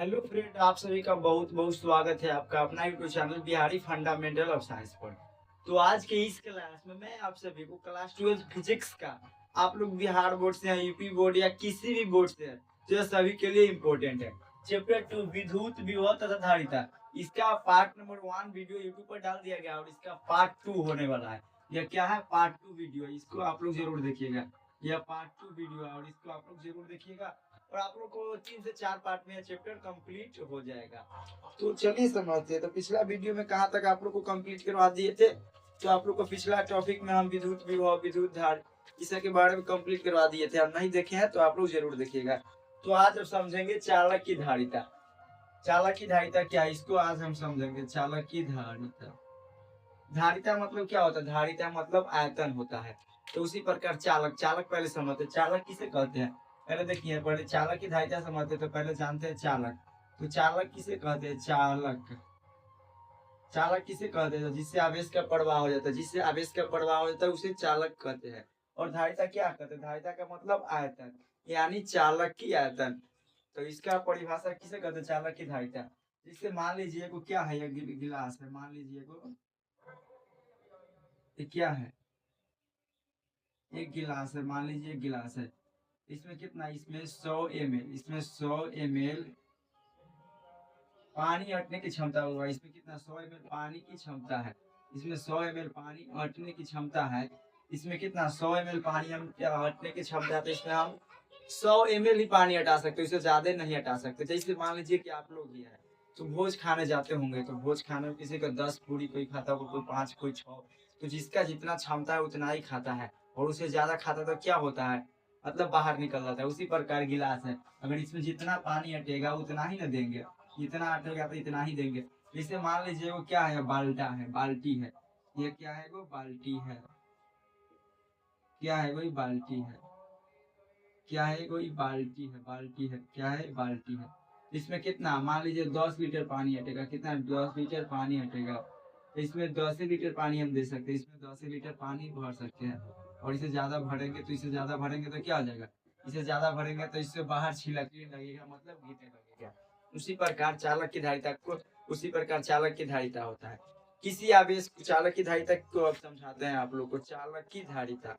Hello friend, आप सभी का बहुत बहुत स्वागत है आपका अपना YouTube channel Bihari fundamental of science पर। तो आज के इस क्लास में मैं आप सभी को क्लास 12 फिजिक्स का, आप लोग बिहार बोर्ड से हैं, यूपी बोर्ड या किसी भी बोर्ड से हैं, तो यह सभी के लिए इम्पोर्टेंट है। चैप्टर 2 विद्युत विभव तथा धारिता, इसका पार्ट नंबर 1 वीडियो यूट्यूब पर डाल दिया गया और इसका पार्ट 2 होने वाला है। यह क्या है? पार्ट 2 वीडियो, इसको आप लोग जरूर देखिएगा। यह पार्ट 2 वीडियो है और इसको आप लोग जरूर देखिएगा और आप लोग को 3 से 4 पार्ट में चैप्टर कंप्लीट हो जाएगा। तो चलिए समझते हैं। तो पिछला वीडियो में कहाँ तक आप लोग को कंप्लीट करवा दिए थे? तो आप लोग को पिछला टॉपिक में हम विद्युत विभव विद्युत धार इसके बारे में कंप्लीट करवा दिए थे। आप नहीं देखे हैं तो आप लोग जरूर देखिएगा। तो आज हम समझेंगे चालक की धारिता। चालक की धारिता क्या है, इसको आज हम समझेंगे। चालक की धारिता, धारिता मतलब क्या होता है? धारिता मतलब आयतन होता है। तो उसी प्रकार चालक, चालक पहले समझते हैं। चालक किसे कहते हैं? पहले देखिए, पहले चालक की धारिता समझते हैं तो पहले जानते हैं चालक। तो चालक किसे कहते हैं? चालक, चालक किसे कहते हैं? जिससे आवेश का प्रवाह हो जाता है, जिससे आवेश का प्रवाह हो जाता है उसे चालक कहते हैं। और धारिता क्या कहते हैं? धारिता का मतलब आयतन, यानी चालक की आयतन। तो इसका परिभाषा किसे कहते हैं? चालक की धारिता। जिससे मान लीजिए को क्या है, ये गिलास है, मान लीजिए को ये क्या है, एक गिलास है, मान लीजिए एक गिलास है। इसमें कितना, इसमें 100 ml, इसमें 100 ml पानी अटने की क्षमता होगा। इसमें कितना, 100 ml पानी की क्षमता है। इसमें 100 ml पानी अटने की क्षमता है। इसमें कितना, 100 ml पानी हम अटने की क्षमता है। तो इसमें हम 100 ml ही पानी हटा सकते, इससे ज्यादा नहीं हटा सकते। जैसे मान लीजिए कि आप लोग ही है तो भोज खाने जाते होंगे, तो भोज खाने में किसी का 10 पूरी कोई खाता होगा, कोई 5, कोई 6। तो जिसका जितना क्षमता है उतना ही खाता है, और उससे ज्यादा खाता तो क्या होता है, मतलब बाहर निकल जाता है। उसी प्रकार गिलास है, अगर इसमें जितना पानी हटेगा उतना ही न देंगे, जितना हटेगा तो इतना ही देंगे। जैसे मान लीजिए वो क्या है, बाल्टा है, बाल्टी है। ये क्या है? वो बाल्टी है। क्या है? वही बाल्टी है। क्या है? कोई बाल्टी है, बाल्टी है। क्या है? बाल्टी है। इसमें कितना, मान लीजिए 10 लीटर पानी हटेगा। कितना? 10 लीटर पानी हटेगा। तो इसमें 10 लीटर पानी हम दे सकते हैं, इसमें 10 लीटर पानी भर सकते हैं। और इसे ज्यादा भरेंगे तो इसे ज्यादा भरेंगे तो क्या हो जाएगा, इसे ज्यादा भरेंगे तो इससे बाहर छिलकने लगेगा, मतलब गिरने लगेगा। उसी प्रकार चालक की धारिता को, उसी प्रकार चालक की धारिता होता है। किसी आवेश, चालक की धारिता को अब समझाते हैं आप लोग को। चालक की धारिता,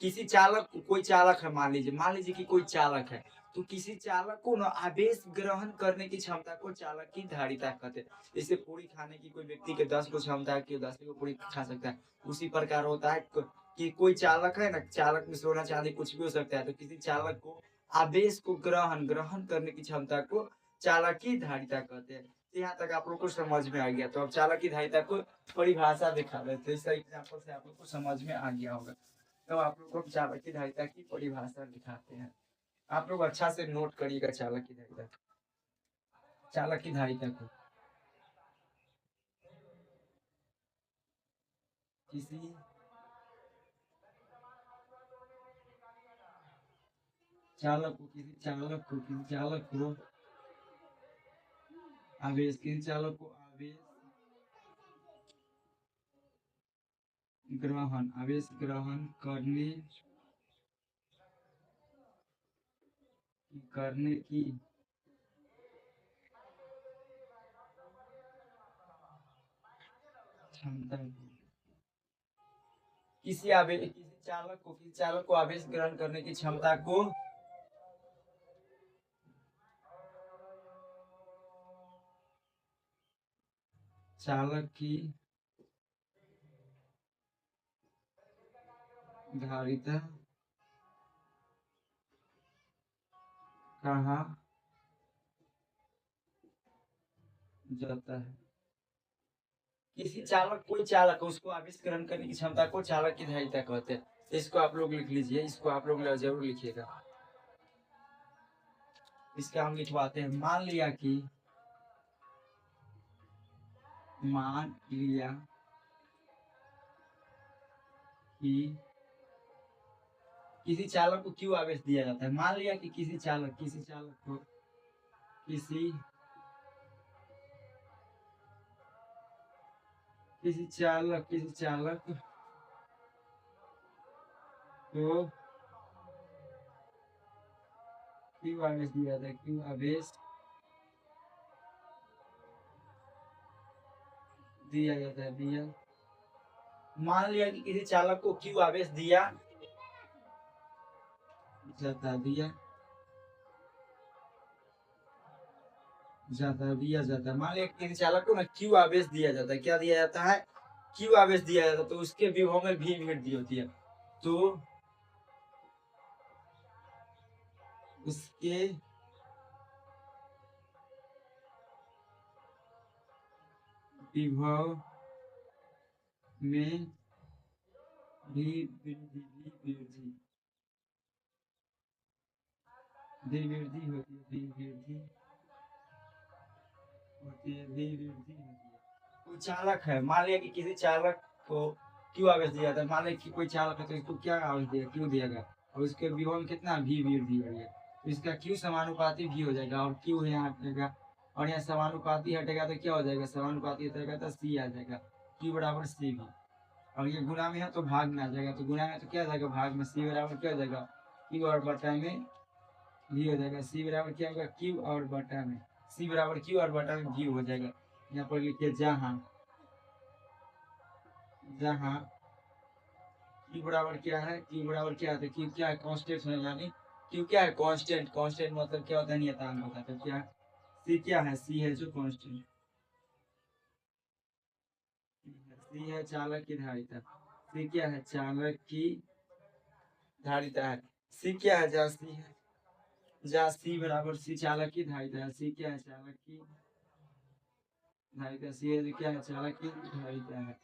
किसी चालक को, कोई चालक है, मान लीजिए कि कोई चालक है, तो किसी चालक को ना आवेश ग्रहण करने की क्षमता को चालक की धारिता कहते हैं। जैसे पूरी खाने की कोई व्यक्ति के 10 को क्षमता है कि 10 को पूरी खा सकता है, उसी प्रकार होता है कि कोई चालक है ना, चालक में सोना चांदी कुछ भी हो सकता है। तो किसी चालक को आवेश को ग्रहण ग्रहण करने की क्षमता को चालक की धारिता कहते हैं। तो यहाँ तक आप लोग को समझ में आ गया। तो अब चालक की धारिता को परिभाषा दिखा देते हैं, इस एग्जाम्पल से आप लोग को समझ में आ गया होगा। तो आप लोग को चालक की धारिता की परिभाषा दिखाते हैं। आप लोग अच्छा से नोट करिएगा चालक की धारिता, चालक की धारिता को। किसी चालक को, किसी चालक को, किसी चालक को आवेश, किसी चालक को आवेश ग्रहण, आवेश ग्रहण करने की क्षमता को, किसी आवेश, किसी चालक को, किसी चालक को आवेश ग्रहण करने की क्षमता को चालक की धारिता कहा जाता है। किसी चालक, कोई चालक, उसको आवेश ग्रहण करने की क्षमता को चालक की धारिता कहते हैं। इसको आप लोग लिख लीजिए, इसको आप लोग जरूर लिखिएगा। इसका हम लिखवाते हैं। मान लिया कि किसी चालक को क्यों आवेश दिया जाता है। मान लिया कि किसी चालक, किसी चालक को, किसी किसी चालक, किसी चालक को क्यों आवेश दिया जाता है, क्यों आवेश दिया जाता है, दिया। मान लिया कि किसी चालक को क्यू आवेश दिया जाता, दिया जाता है, दिया जाता है। मान लिया कि किसी चालक को ना क्यू आवेश दिया जाता है, क्या दिया जाता है? क्यू आवेश दिया जाता है, तो उसके विभव में भी वृद्धि होती है, तो उसके विभव में भी वृद्धि, विवृद्धि होती है, विवृद्धि होती है, विवृद्धि होती है। कोई चालक है, मान लिया कि किसी चालक को क्यू आवेश दिया जाता है, मान लिया कि कोई चालक है तो इसको क्या आवेश दिया, क्यू दिया गया, और उसके विभव में कितना भी वृद्धि हो गया, तो इसका क्यू समानुपाती भी हो जाएगा, और क्यू है यहाँ हटेगा, और यहाँ समानुपाती हटेगा तो क्या हो जाएगा, समानुपाती हटेगा तो सी आ जाएगा, क्यू बराबर सी भी। और ये गुणा में है तो भाग में आ जाएगा, तो गुणा में तो क्या हो जाएगा, भाग में, सी बराबर क्या हो जाएगा, क्यू और बटा में भी हो जाएगा, सी बराबर क्या होगा, क्यू और बटा में, सी बराबर क्यू और बटा में भी हो जाएगा। यहाँ पर लिखिए जहाँ जहाँ क्यू बराबर क्या है, क्यू बराबर क्या है, क्यू क्या है, कांस्टेंट है, यानी क्यू क्या है, कांस्टेंट, कांस्टेंट मतलब क्या होता है, नियतांक होता है, तो क्या सी क्या है, सी है जो कांस्टेंट, सी है चालक की धारिता, सी क्या है, चालक की धारिता है, सी क्या है, जहाँ सी है, जहाँ सी बराबर सी चालक की धारिता है, सी क्या है, चालक की धारिता, सी है जो क्या है, चालक की धारिता है।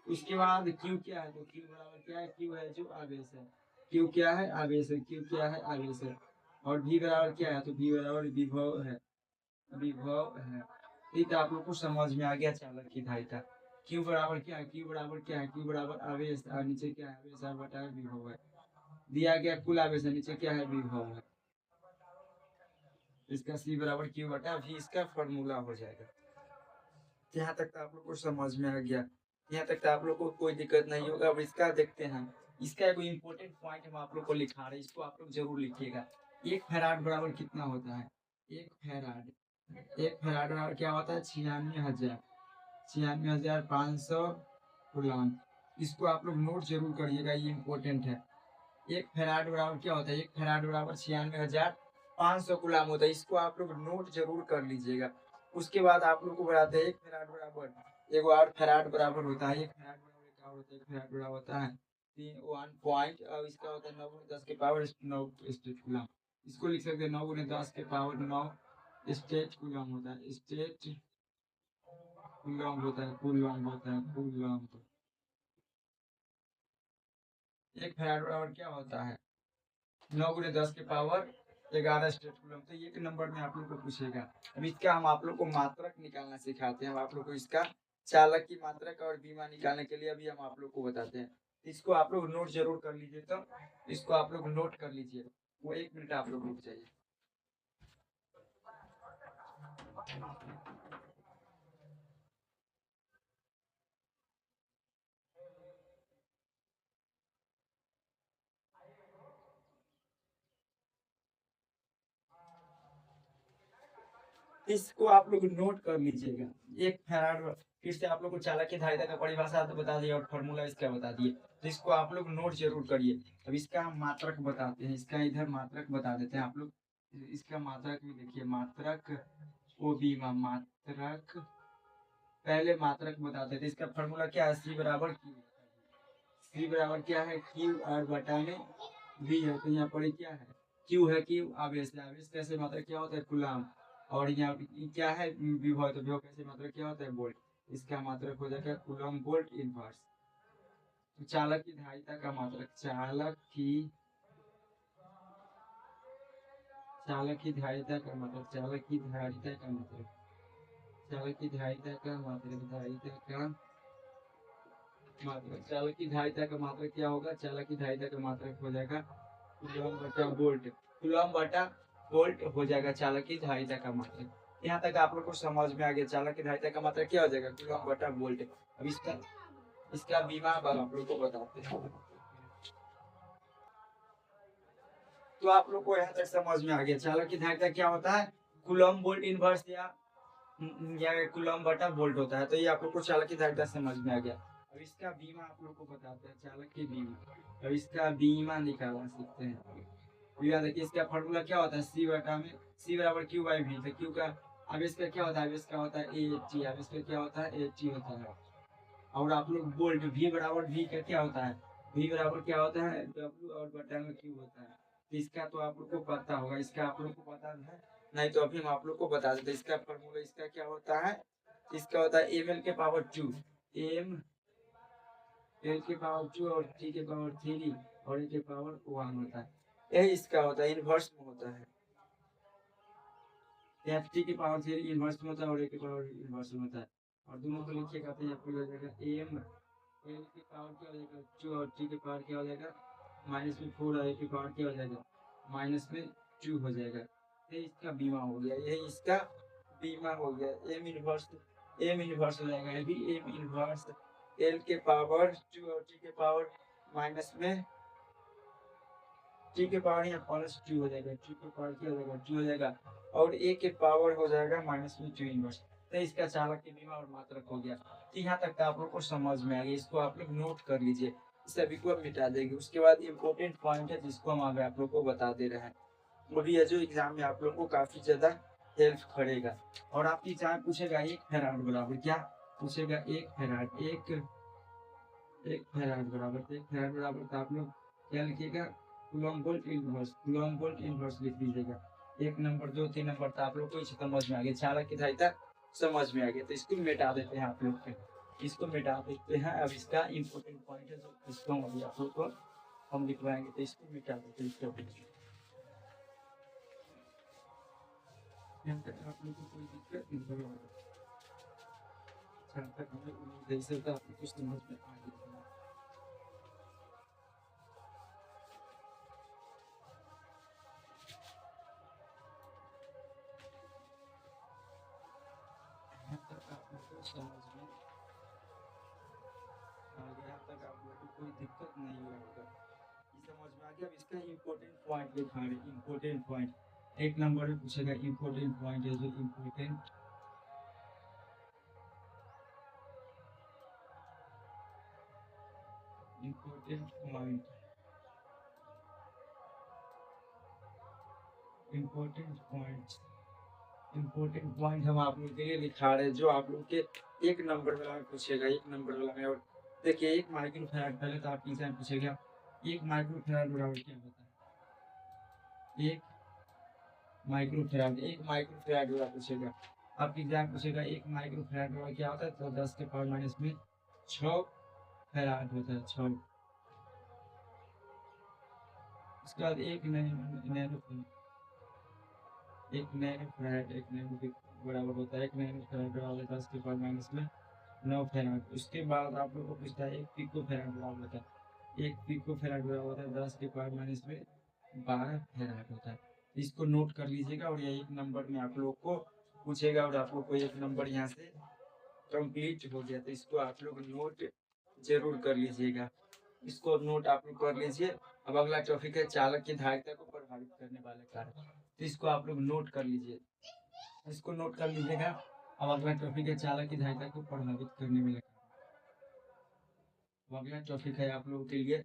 उसके बाद क्यू क्या है, तो क्यू बराबर क्या है, क्यू है जो आवेश है, क्यू क्या है, आवेश है, क्यू क्या है, आवेश है। और भी बराबर क्या है, तो भी बराबर विभव है, विभव है। ये तो आप लोग को समझ में आ गया चालक की धारिता। क्यू बराबर क्या है, क्यू बराबर क्या है, क्यू बराबर आवेश, और नीचे क्या है, आवेश और बटा विभव है, दिया गया कुल आवेश है, नीचे क्या है, विभव है, इसका सी बराबर क्यू बटा भी इसका फॉर्मूला हो जाएगा। यहाँ तक तो आप लोग को समझ में आ गया, यहाँ तक तो आप लोग को कोई दिक्कत नहीं होगा। अब इसका देखते हैं, इसका एक इम्पोर्टेंट पॉइंट हम आप लोग को लिखा रहे हैं, इसको आप लोग जरूर लिखिएगा। एक फैराड बराबर कितना होता है, एक फैराड, एक फैराड बराबर क्या होता है, 96,000, 96,500 कूलम। इसको आप लोग नोट जरूर करिएगा, ये इम्पोर्टेंट है। एक फैराड बराबर क्या होता है, एक फैराड बराबर 96,500 कूलम होता है, इसको आप लोग नोट जरूर कर लीजिएगा। उसके बाद आप लोग को बताते हैं, एक फैराड बराबर एक और फैराड बराबर होता है, एक फैराड बराबर क्या होता है, एक फैराड बराबर होता है 1 पॉइंट, और इसका होता है 9 × 10 के पावर 9 स्टेट कूलम। इसको लिख सकते हैं 9 × 10 के पावर 9 स्टेट कूलम होता है, स्टेट कूलम होता है, कूलम होता है, कूलम। एक फैराड बराबर क्या होता है, 9 × 10 के पावर 11 स्टेट कूलम। तो एक नंबर में आप लोग को पूछेगा। अब इसका हम आप लोग को मात्रक निकालना सिखाते हैं, आप लोग को इसका चालक की मात्रक और बीमा निकालने के लिए अभी हम आप लोग को बताते हैं। इसको आप लोग नोट जरूर कर लीजिए, तो इसको आप लोग नोट कर लीजिए, वो 1 मिनट आप लोग रुक जाइए। इसको आप लोग नोट कर लीजिएगा। एक फैराड, फिर से आप लोग को चालक की धारिता का परिभाषा तो बता दिया और फॉर्मूला इसका बता दिए, तो इसको आप लोग नोट जरूर करिए। अब इसका हम मात्रक बताते हैं, इसका इधर मात्रक बता देते हैं आप लोग। इसका मात्रक भी देखिए, मात्रक ओ बीमा मात्रक, पहले मात्रक बताते थे। इसका फॉर्मूला क्या है, सी बराबर क्यू, सी बराबर क्या है, क्यू और बटा में वी है, तो यहाँ पर क्या है, क्यू है, क्यू आवेश है, आवेश कैसे मात्रक क्या होता है, कूलम। और यहाँ क्या है, विभव, तो विभव कैसे मात्रक क्या होता है, वोल्ट। इसका मात्रक हो जाएगा कूलम वोल्ट इनवर्स। तो चालक की धारिता का मात्रक, चालक की धारिता का मतलब, चालक की धारिता का मतलब, चालक की धारिता का मात्रक, धारिता का मात्रक, चालक की धारिता का मात्रक क्या होगा, चालक की धारिता का मात्रक हो जाएगा कूलम बटा वोल्ट, कूलम बटा वोल्ट हो जाएगा चालक की धारिता का मात्रक। यहाँ तक आप लोग को समझ में आ गया, चालक की धारिता का मात्रक क्या हो जाएगा, कूलम बटा वोल्ट। अब इसका बीमा अब आप लोग को बताते हैं। तो आप लोग को यहाँ तक समझ में आ गया, चालक की धारिता क्या होता है, कूलम वोल्ट इनवर्स या या कूलम बटा वोल्ट होता है। तो ये आप लोग को चालक की धारिता समझ में आ गया। अब इसका बीमा आप लोग को बताते हैं, चालक की बीमा। अब इसका बीमा निकालना सीखते हैं। बीमा देखिए, इसका फॉर्मूला क्या होता है, सी बटा में सी बराबर क्यू बाई वी। तो क्यू का अब इसका क्या होता है, अब इसका होता है ए टी। अब इसका क्या होता है, ए टी होता है। और आप लोग वोल्ट वी बराबर वी का क्या होता है, वी बराबर क्या होता है, डब्ल्यू और बटा में क्यू होता है। तो इसका तो आप लोग को पता होगा, इसका आप लोग को पता है, नहीं तो अभी हम आप लोग को बता देते। इसका फॉर्मूला इसका क्या होता है, इसका होता है एम एल के पावर 2, एम एल के पावर 2 और टी के पावर 3 और ए के पावर 1 होता है। यही इसका होता है, इनवर्स में होता है। यहाँ टी के पावर 3 इनवर्स में होता है और ए के पावर इनवर्स में होता है। और दोनों को लिखिएगा तो आपको हो जाएगा एम एल की पावर क्या हो जाएगा 2 और टी की पावर क्या हो जाएगा माइनस में 4 और ए की पावर क्या हो जाएगा माइनस में 2 हो जाएगा। ये इसका बीमा हो गया, यही इसका बीमा हो गया। एम इनवर्स हो जाएगा, ये भी एम इनवर्स एल के पावर 2 और टी के पावर माइनस में टी के पावर यहाँ प्लस 2 हो जाएगा, टी के पावर क्या हो जाएगा 2 हो जाएगा और ए के पावर हो जाएगा माइनस में 2 इनवर्स। तो इसका चालक की बीमा और मात्रक हो गया। तो यहाँ तक तो आप लोग को समझ में आ गया, इसको आप लोग नोट कर लीजिए, सभी को मिटा देंगे। उसके बाद इम्पोर्टेंट पॉइंट है जिसको हम आगे आप लोग को बता दे रहे हैं, वो भी है जो एग्जाम में आप लोग को काफी ज्यादा हेल्प करेगा। और आपकी एग्जाम पूछेगा एक फेराड बराबर क्या पूछेगा, एक फेराड एक फेराड बराबर, तो एक फेराड बराबर तो आप लोग क्या लिखिएगा कूलम वोल्ट इनवर्स लिख दीजिएगा। एक नंबर 2 3 नंबर तो आप लोग को समझ में आ गया, चालक की धारिता समझ में आ गया। तो इसको मिटा देते हैं आप लोग के, इसको मिटा देते हैं। अब इसका इम्पोर्टेंट पॉइंट है जो इसको अभी आप लोग को हम लिखवाएंगे, तो इसको मिटा देते हैं। इसको यहाँ तक आप लोग को कोई दिक्कत नहीं होगा, जहाँ तक हमें उम्मीद है इसे तो आपको कुछ समझ में आ गया। समझ में आ गया, तक आप लोग को कोई दिक्कत नहीं होगा, समझ में आ गया। अब इसका इम्पोर्टेंट पॉइंट लिखा है, इम्पोर्टेंट पॉइंट एक नंबर में पूछेगा। इम्पोर्टेंट पॉइंट है जो इम्पोर्टेंट पॉइंट इम्पोर्टेंट पॉइंट हम आप लोग के लिए लिखा रहे हैं, जो आप लोग के एक नंबर वाला में पूछेगा, एक नंबर वाला में। और देखिए एक माइक्रो फैराड, पहले तो आपकी एग्जाम पूछेगा एक माइक्रो फैराड बराबर क्या होता है, एक माइक्रो फैराड वाला पूछेगा। आपकी एग्जाम पूछेगा एक माइक्रो फैराड वाला क्या होता है, तो 10 के पावर माइनस में 6 फैराड होता है, 6। उसके बाद एक नैनो फैराड बराबर होता है, एक नैनो फैराड बराबर 10 के पावर माइनस में 9 फैराड। उसके बाद आप लोग को पूछता है एक पिको फैराड बराबर होता है, एक पिको फैराड बराबर होता है 10 के पावर माइनस में 12 फैराड होता है। इसको नोट कर लीजिएगा और ये एक नंबर में आप लोग को पूछेगा और आप लोग को एक नंबर यहाँ से कंप्लीट हो गया। तो इसको आप लोग नोट जरूर कर लीजिएगा, इसको नोट आप लोग कर लीजिए। अब अगला टॉपिक है चालक की धारिता को प्रभावित करने वाले कारक, तो इसको आप लोग नोट कर लीजिए, इसको नोट कर लीजिएगा। अब अगला टॉपिक है चालक की धारिता को प्रभावित करने वाले कारक। अगला टॉपिक है आप लोगों के लिए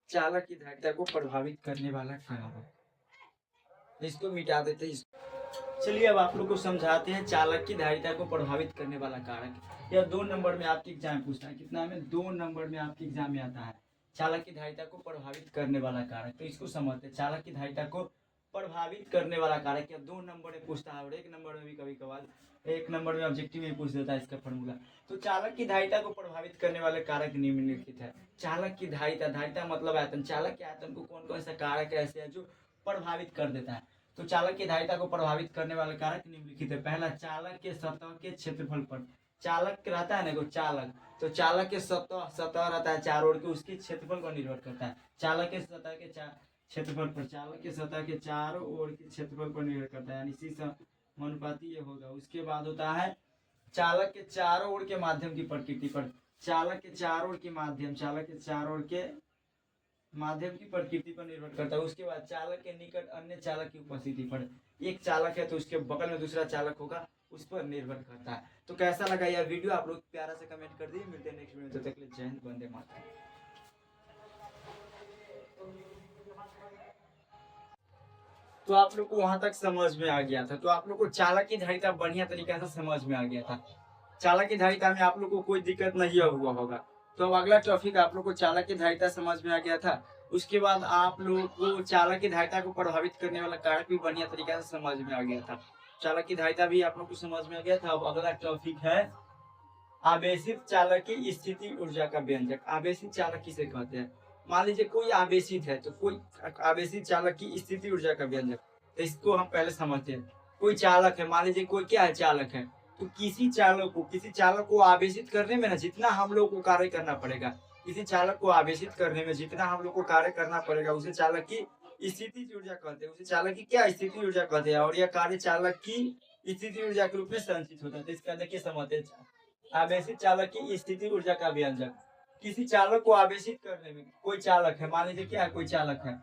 चालक की धारिता को प्रभावित करने वाला कारक, इसको मिटा देते हैं। चलिए अब आप लोग को समझाते हैं चालक की धारिता को प्रभावित करने वाला कारक। यह 2 नंबर में आपकी एग्जाम पूछता है, कितना में 2 नंबर में आपकी एग्जाम में आता है, चालक की धारिता को प्रभावित करने वाला कारक। तो इसको समझते हैं, चालक की धारिता को प्रभावित करने वाला कारक या 2 नंबर में पूछता है और 1 नंबर में भी कभी कभार 1 नंबर में ऑब्जेक्टिव में पूछ देता है इसका फॉर्मूला। तो चालक की धारिता को प्रभावित करने वाले कारक निम्नलिखित है। चालक की धारिता मतलब आयतन, चालक के आयतन को कौन कौन सा कारक ऐसे है जो प्रभावित कर देता है। तो चालक की धारिता को प्रभावित करने वाले कारक निम्नलिखित है। पहला, चालक के सतह के क्षेत्रफल पर, चालक रहता है ना चालक, तो चालक के सतह रहता है चार ओर के, उसके क्षेत्रफल पर निर्भर करता है। चालक के सतह के क्षेत्रफल पर, चालक के सतह के चारों ओर के क्षेत्रफल पर निर्भर करता है, यानी इसी समानुपाती ये होगा। उसके बाद होता है चालक के चारों ओर के माध्यम की प्रकृति पर, चालक के चारों ओर के माध्यम की प्रकृति पर निर्भर करता है। उसके बाद चालक के निकट अन्य चालक की उपस्थिति पर, एक चालक है तो उसके बगल में दूसरा चालक होगा, उस पर निर्भर करता है। तो कैसा लगा यह वीडियो, आप लोग प्यारा से कमेंट कर दिए। मिलते हैं नेक्स्ट वीडियो, तब तक के लिए जय हिंद, वंदे मातरम। तो आप लोग को वहां तक समझ में आ गया था, तो आप लोग को चालक की धारिता बढ़िया तरीके से समझ में आ गया था। चालक की धारिता में आप लोग को कोई दिक्कत नहीं हुआ होगा। तो अब अगला टॉपिक, आप लोग को चालक की धारिता समझ में आ गया था। उसके बाद आप लोग को चालक की धारिता को प्रभावित करने वाला कारक भी बढ़िया तरीके से समझ में आ गया था। चालक की धारिता भी आप लोग को समझ में आ गया था। अब अगला टॉपिक है आवेशित चालक की स्थिति ऊर्जा का व्यंजक। आवेशित चालक किसे कहते हैं? मान लीजिए कोई आवेशित है, तो कोई आवेशित चालक की स्थिति ऊर्जा का व्यंजक, तो इसको हम पहले समझते हैं। कोई चालक है, मान लीजिए कोई क्या है, चालक है। तो किसी चालक को आवेशित करने में ना जितना हम लोग को कार्य करना पड़ेगा, किसी चालक को आवेशित करने में जितना हम लोग को कार्य करना पड़ेगा, उसे चालक की स्थिति ऊर्जा कहते हैं। उसे चालक की क्या स्थिति ऊर्जा कहते हैं, और यह कार्य चालक की स्थिति ऊर्जा के रूप में संचित होता है। तो इसका देखिए समझते हैं। आवेशित चालक की स्थिति ऊर्जा का व्यंजक, किसी चालक को आवेशित करने में, कोई चालक है, मान लीजिए क्या है, कोई चालक है,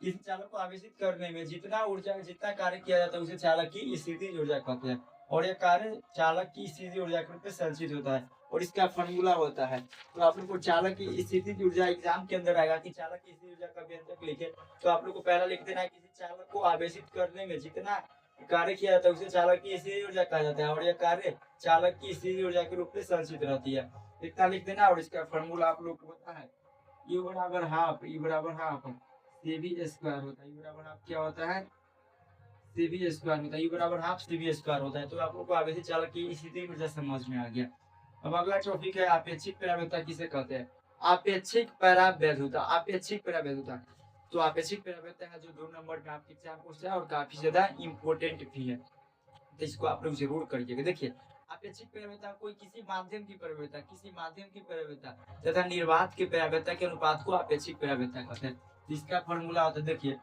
किसी चालक को आवेशित करने में जितना कार्य किया जाता है उसे चालक की स्थिति ऊर्जा कहते हैं। और यह कार्य चालक की स्थिति ऊर्जा के रूप में संचित होता है, और इसका फॉर्मूला होता है। तो आप लोग को चालक की स्थिति ऊर्जा एग्जाम के अंदर आएगा कि चालक की स्थिति ऊर्जा का व्यंजक लिखे, तो आप लोग को पहला लिख देना है किसी चालक को आवेशित करने में जितना कार्य किया जाता है उसे चालक की स्थिति ऊर्जा कहा जाता है, और यह कार्य चालक की स्थिति ऊर्जा के रूप में संचित रहती है। इतना लिख देना। और इसका फॉर्मूला आप लोग को पता है, U बराबर हाफ सी बी स्क्वायर होता है। U बराबर हाफ क्या होता है, सी बी स्क्वायर होता है। U बराबर हाफ सी बी स्क्वायर होता है। तो आप लोग को आवेशित चालक की स्थिति ऊर्जा समझ में आ गया। अब अगला टॉपिक है आपेक्षिक परावैधता किसे कहते हैं? आपेक्षिक परावैधता। आपेक्षिक परावैधता, तो आपेक्षिक परावैधता है जो 2 नंबर में आपके एग्जाम पूछता है और काफी ज्यादा इंपॉर्टेंट भी है, तो इसको आप लोग जरूर करिएगा। देखिए अपेक्षित परावैधता कोई किसी माध्यम की परावैधता तथा निर्वात की परावैधता के अनुपात को अपेक्षित परावैधता कहते हैं। इसका फॉर्मूला होता है, देखिए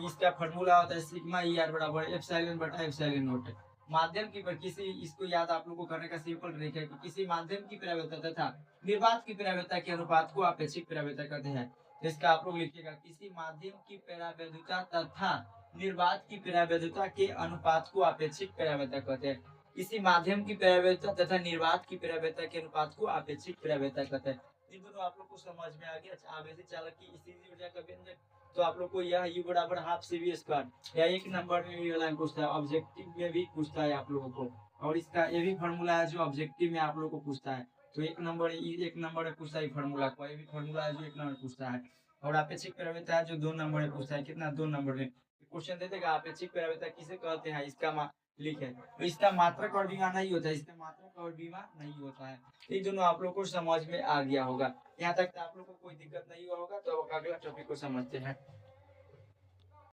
इसका फॉर्मूला होता है सिग्मा ई आर बराबर एप्सिलॉन बटा एप्सिलॉन नॉट। माध्यम की किसी, इसको याद आप लोगों को करने का सिंपल ट्रिक है कि किसी माध्यम की परावैधता तथा निर्वात की परावैधता के अनुपात को अपेक्षित परावैधता कहते हैं। तो इसका आप लोग लिखिएगा, किसी माध्यम की परावैधता तथा निर्वात की परावैधता के अनुपात को अपेक्षित परावैधता कहते हैं। किसी माध्यम की परावैधता तथा निर्वात की परावैधता के अनुपात को अपेक्षित परावैधता कहते हैं। इन दोनों आप लोग को समझ में आ गया। आवेशित चालक की स्थिति ऊर्जा का व्यंजक, तो आप लोग को यह U बराबर हाफ सी बी स्क्वायर या 1 नंबर में भी वाला पूछता है, ऑब्जेक्टिव में भी पूछता है आप लोगों को। और इसका ये भी फॉर्मूला है जो ऑब्जेक्टिव में आप लोगों को पूछता है। तो 1 नंबर में पूछता है फॉर्मूला को, ये भी फॉर्मूला है जो 1 नंबर पूछता है। और अपेक्षिक परावैधता है जो 2 नंबर में पूछता है। कितना? 2 नंबर में क्वेश्चन दे देगा अपेक्षिक परावैधता किसे कहते हैं, इसका लिखे। तो इसका मात्रक और बीमा नहीं होता है, इसका मात्रक और बीमा नहीं होता है। ये दोनों आप लोग को समझ में आ गया होगा। यहाँ तक आप लोग को कोई दिक्कत नहीं हुआ होगा। तो अगला टॉपिक को समझते हैं।